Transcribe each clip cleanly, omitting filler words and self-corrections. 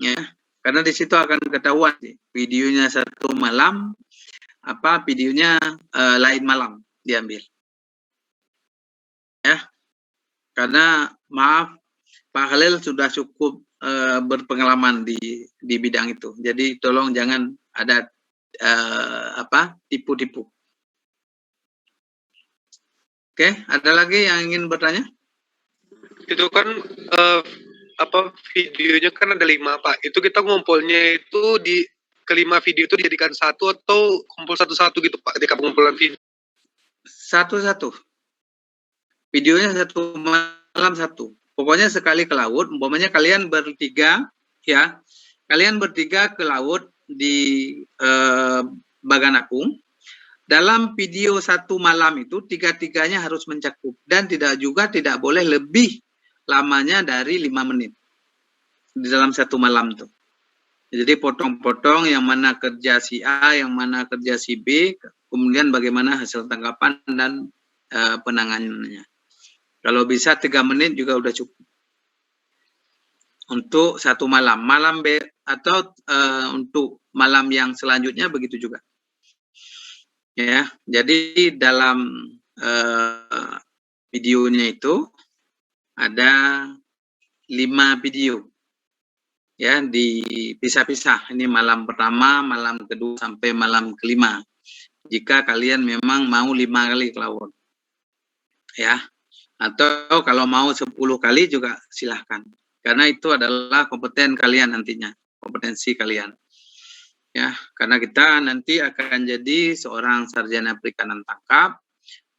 ya, karena di situ akan ketahuan videonya satu malam, videonya lain malam diambil, ya. Karena maaf, Pak Khalil sudah cukup berpengalaman di bidang itu, jadi tolong jangan ada tipu-tipu. Oke, ada lagi yang ingin bertanya? Itu kan videonya kan ada 5, Pak. Itu kita ngumpulnya itu di kelima video itu dijadikan satu atau kumpul satu-satu gitu, Pak, ketika pengumpulan video? Satu-satu. Videonya satu malam satu. Pokoknya sekali ke laut, umpamanya kalian bertiga, ya, kalian bertiga ke laut di Baganapung. Dalam video satu malam itu tiga-tiganya harus mencakup dan tidak boleh lebih lamanya dari 5 menit di dalam satu malam tuh. Jadi potong-potong yang mana kerja si A, yang mana kerja si B, kemudian bagaimana hasil tangkapan dan penanganannya. Kalau bisa 3 menit juga udah cukup untuk satu malam. Malam B atau untuk malam yang selanjutnya begitu juga. Ya, jadi dalam videonya itu ada 5 video, ya, dipisah-pisah. Ini malam pertama, malam kedua sampai malam kelima. Jika kalian memang mau 5 kali ke laut, ya, atau kalau mau 10 kali juga silahkan. Karena itu adalah kompetensi kalian nantinya, kompetensi kalian. Ya, karena kita nanti akan jadi seorang sarjana perikanan tangkap,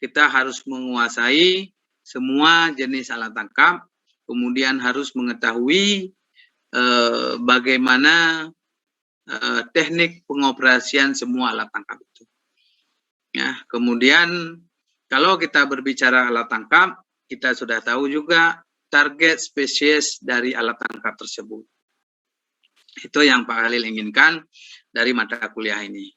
kita harus menguasai semua jenis alat tangkap, kemudian harus mengetahui bagaimana teknik pengoperasian semua alat tangkap itu. Ya, kemudian kalau kita berbicara alat tangkap, kita sudah tahu juga target spesies dari alat tangkap tersebut. Itu yang Pak Khalil inginkan dari mata kuliah ini.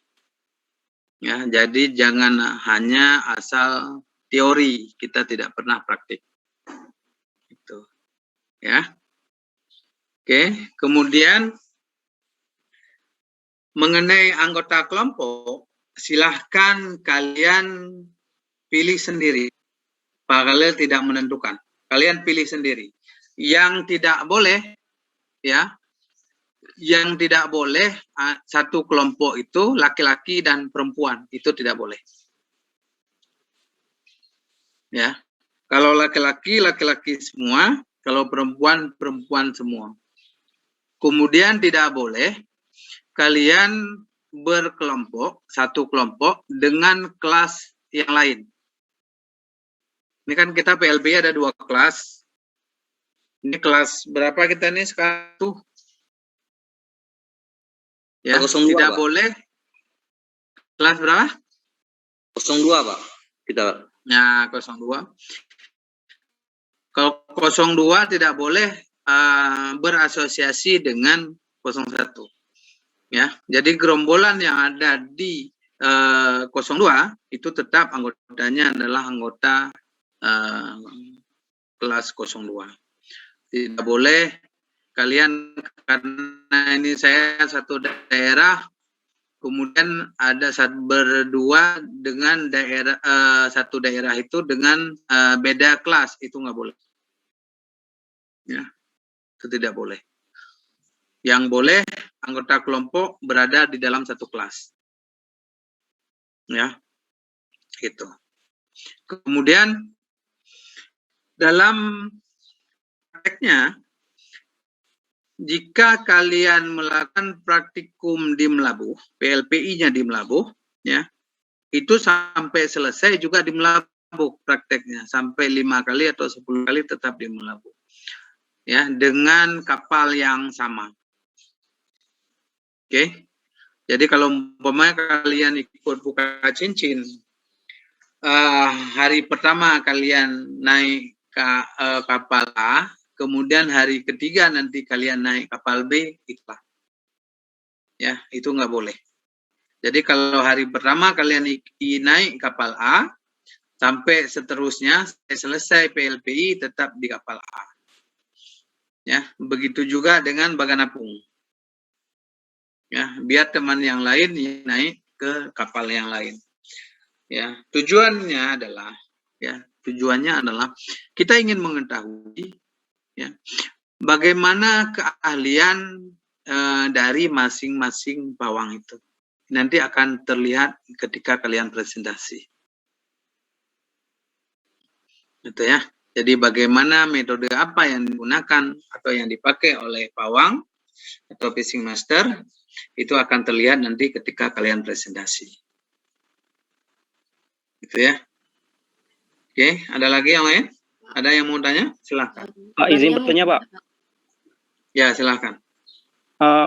Ya, jadi jangan hanya asal teori, kita tidak pernah praktik. Itu. Ya. Oke, kemudian mengenai anggota kelompok, silahkan kalian pilih sendiri. Pak Khalil tidak menentukan. Kalian pilih sendiri. Yang tidak boleh, ya, yang tidak boleh satu kelompok itu laki-laki dan perempuan, itu tidak boleh. Ya, kalau laki-laki semua, kalau perempuan semua. Kemudian tidak boleh kalian berkelompok, satu kelompok dengan kelas yang lain. Ini kan kita PLB ada 2 kelas. Ini kelas berapa kita nih sekarang? Ya, 02, tidak Pak. Boleh. Kelas berapa? 02, Pak. Kita. Ya, 02. Kalau 02 tidak boleh berasosiasi dengan 01. Ya, jadi gerombolan yang ada di 02 itu tetap anggotanya adalah anggota kelas 02. Tidak boleh kalian, karena ini saya satu daerah, kemudian ada berdua dengan daerah satu daerah itu dengan beda kelas, itu nggak boleh. Ya, itu tidak boleh. Yang boleh anggota kelompok berada di dalam satu kelas. Ya, gitu. Kemudian dalam prakteknya, jika kalian melakukan praktikum di Melabuh, PLPI-nya di Melabuh, ya, itu sampai selesai juga di Melabuh prakteknya, sampai 5 kali atau 10 kali tetap di Melabuh, ya, dengan kapal yang sama. Oke, jadi kalau umpamanya kalian ikut buka cincin, hari pertama kalian naik kapal A, kemudian hari ketiga nanti kalian naik kapal B, itulah. Ya, itu nggak boleh. Jadi kalau hari pertama kalian naik kapal A, sampai seterusnya, selesai PLPI tetap di kapal A. Ya, begitu juga dengan Baganapung. Ya, biar teman yang lain naik ke kapal yang lain. Ya, tujuannya adalah kita ingin mengetahui ya bagaimana keahlian dari masing-masing pawang itu. Nanti akan terlihat ketika kalian presentasi. Gitu ya. Jadi bagaimana metode apa yang digunakan atau yang dipakai oleh pawang atau fishing master itu akan terlihat nanti ketika kalian presentasi. Gitu ya. Oke, ada lagi yang lain? Ada yang mau tanya? Silahkan. Pak, izin bertanya, Pak. Ya, silahkan.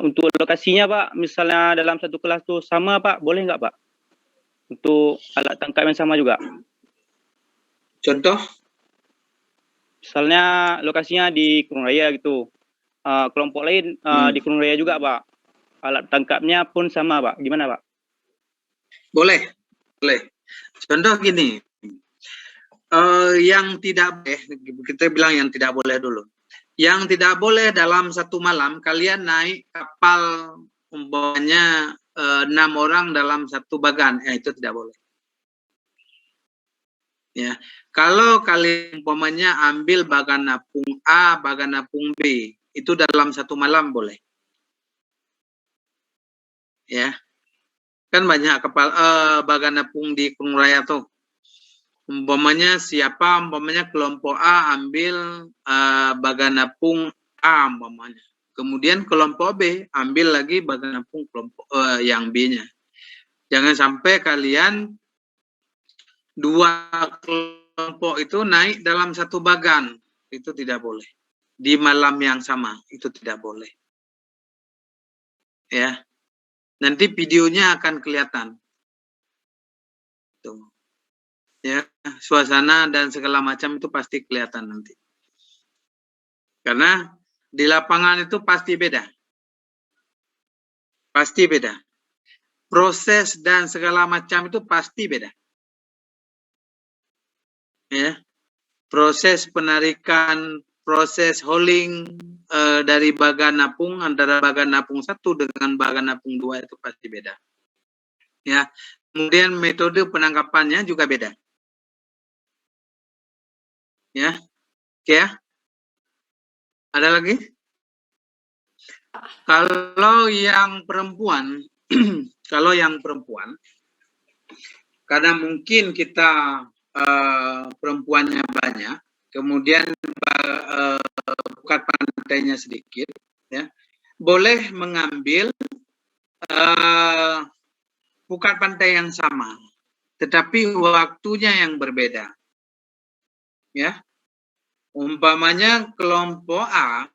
Untuk lokasinya, Pak, misalnya dalam satu kelas tuh sama, Pak, boleh nggak, Pak? Untuk alat tangkap yang sama juga. Contoh? Misalnya lokasinya di Kurung Raya gitu. Kelompok lain di Kurung Raya juga, Pak. Alat tangkapnya pun sama, Pak. Gimana, Pak? Boleh. Contoh gini. Yang tidak boleh, kita bilang yang tidak boleh dulu. Yang tidak boleh dalam satu malam kalian naik kapal umpamanya 6 orang dalam satu bagan, itu tidak boleh. Ya, kalau kalian umpamanya ambil bagan apung A, bagan apung B, itu dalam satu malam boleh. Ya, kan banyak kapal bagan apung di Kurung Raya tuh. Umpamanya kelompok A ambil baganapung A umpamanya. Kemudian kelompok B ambil lagi baganapung kelompok yang B-nya. Jangan sampai kalian dua kelompok itu naik dalam satu bagan. Itu tidak boleh. Di malam yang sama, itu tidak boleh. Ya. Nanti videonya akan kelihatan. Tuh. Ya, suasana dan segala macam itu pasti kelihatan nanti. Karena di lapangan itu pasti beda. Pasti beda. Proses dan segala macam itu pasti beda. Ya. Proses penarikan, proses hauling dari bagan apung antara bagan apung 1 dengan bagan apung 2 itu pasti beda. Ya. Kemudian metode penangkapannya juga beda. Ya, oke ya. Ada lagi? Kalau yang perempuan, karena mungkin kita perempuannya banyak, kemudian bukan pantainya sedikit, ya, boleh mengambil bukan pantai yang sama, tetapi waktunya yang berbeda. Ya, umpamanya kelompok A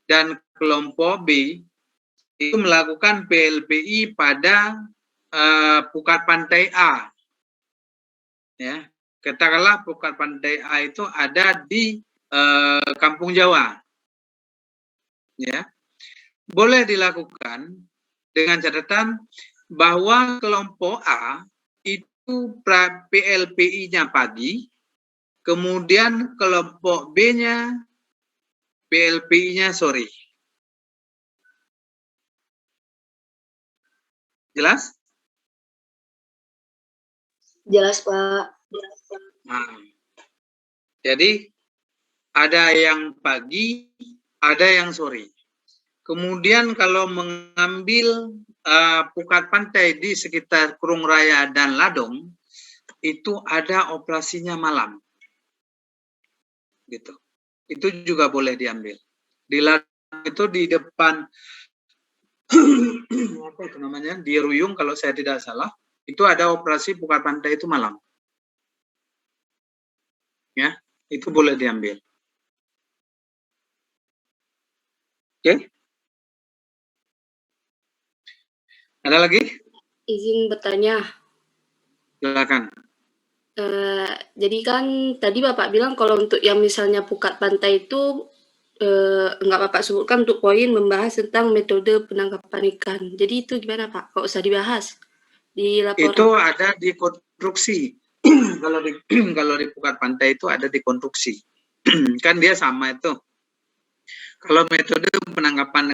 dan kelompok B itu melakukan PLPI pada pukat pantai A. Ya, katakanlah pukat pantai A itu ada di Kampung Jawa. Ya, boleh dilakukan dengan catatan bahwa kelompok A itu PLPI-nya pagi. Kemudian kelompok B-nya PLPI-nya sore. Jelas? Jelas, Pak. Nah, jadi ada yang pagi, ada yang sore. Kemudian kalau mengambil pukat pantai di sekitar Kurung Raya dan Ladong, itu ada operasinya malam. Gitu. Itu juga boleh diambil. Di Ladong itu di depan apa itu namanya? Di Ruyung kalau saya tidak salah, itu ada operasi pukat pantai itu malam. Ya, itu boleh diambil. Oke? Ada lagi? Izin bertanya. Silakan. Jadi kan tadi Bapak bilang kalau untuk yang misalnya pukat pantai itu enggak Bapak sebutkan untuk poin membahas tentang metode penangkapan ikan. Jadi itu gimana Pak? Kok usah dibahas di laporan? Itu ada di konstruksi. kalau di pukat pantai itu ada di konstruksi. Kan dia sama itu. Kalau metode penangkapan